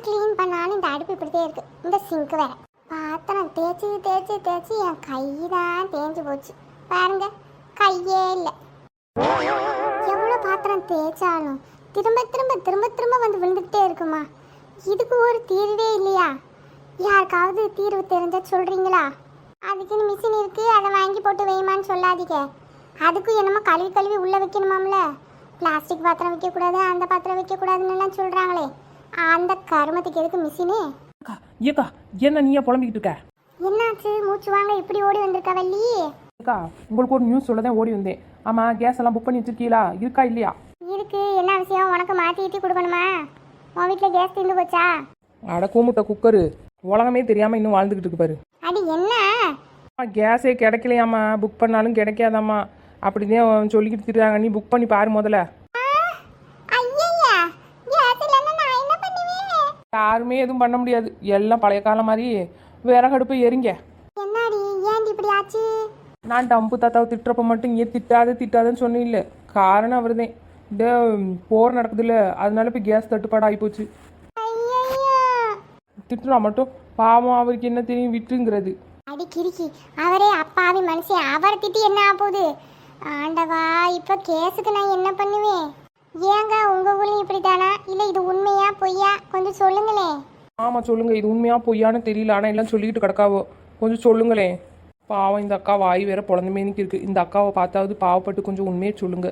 Clean பண்ணாலும் இந்த அடுப்பு இப்படித்தே இருக்கு. இந்த சிங்க் வேற பாத்திரம் தேய்ச்சி தேய்ச்சி தேய்ச்சி என் கை தான் தேஞ்சு போச்சு. பாருங்க, கையே இல்லை. எவ்வளோ பாத்திரம் தேய்ச்சாலும் திரும்ப திரும்ப திரும்ப திரும்ப வந்து விழுந்துகிட்டே இருக்குமா? இதுக்கு ஒரு தீர்வே இல்லையா? யாருக்காவது தீர்வு தெரிஞ்சா சொல்றீங்களா? அதுக்குன்னு மிஷின் இருக்கு, அதை வாங்கி போட்டு வைமான்னு சொல்லாதீங்க. அதுக்கும் என்னமோ கழுவி கழுவி உள்ள வைக்கணுமாம்ல. பிளாஸ்டிக் பாத்திரம் வைக்கக்கூடாது, அந்த பாத்திரம் வைக்கக்கூடாதுன்னு எல்லாம் சொல்றாங்களே. அந்த கருமத்துக்கு எதுக்கு மிஷினு? ஏக்கா என்ன நீயே புலம்பிக்கிட்டு இருக்க? என்னாச்சு? மூச்சு வாங்க இப்படி ஓடி வந்திருக்கா வள்ளி? அக்கா உங்களுக்கு ஒரு நியூஸ் சொல்ல தான் ஓடி வந்தேன். ஆமாம், கேஸ் எல்லாம் புக் பண்ணி வச்சிருக்கீங்களா? இருக்கா இல்லையா? இருக்கு. என்ன விஷயம்? உனக்கு மாற்றி ஏற்றி கொடுக்கணுமா? உன் வீட்டில் கேஸ் தீர்ந்து போச்சா? அட கூமுட்ட குக்கரு, உலகமே தெரியாமல் இன்னும் வாழ்ந்துக்கிட்டு இருக்கு பாரு. அது என்ன? கேஸே கிடைக்கலையாம்மா, புக் பண்ணாலும் கிடைக்காதாம்மா அப்படிதான் சொல்லிக்கிட்டு திட்டுறாங்க. நீ புக் பண்ணி பாரு முதல்ல. யாருமே எதுவும் பண்ண முடியாது, எல்லாம் பழைய காலம் மாதிரி விறகடுப்பு எரிங்க. என்னடி ஏன் இப்படி ஆச்சு? நான் டம்பு தாத்தாவை திட்டுறப்ப மட்டும் ஏன் திட்டாதுன்னு சொன்னீங்களே, காரணம் அவர் தான். இந்த போர் நடக்குதுல்ல, அதனால இப்போ கேஸ் தட்டுப்பாடு ஆகிப்போச்சு. திட்டுறா மட்டும் பாவம், அவருக்கு என்ன தெரியும் விட்டுங்கிறது. அடி கிறுக்கி, அவரே அப்பாவி மனுஷன், அவரை திட்டி என்ன ஆகுது? ஆண்டவா, இப்போ கேஸுக்கு நான் என்ன பண்ணுவேன்? ஏங்க உங்க ஊர்லயும் இப்படி தானா? இல்லை இது உண்மையா பொய்யா கொஞ்சம் சொல்லுங்களேன். ஆமாம் சொல்லுங்க, இது உண்மையா பொய்யான்னு தெரியல, ஆனால் எல்லாம் சொல்லிக்கிட்டு கிடக்காவோ, கொஞ்சம் சொல்லுங்களேன். பாவம், இந்த அக்கா வாய் வேற பொழந்த மேனிக்கு இருக்கு. இந்த அக்காவை பார்த்தாவது பாவப்பட்டு கொஞ்சம் உண்மையை சொல்லுங்க.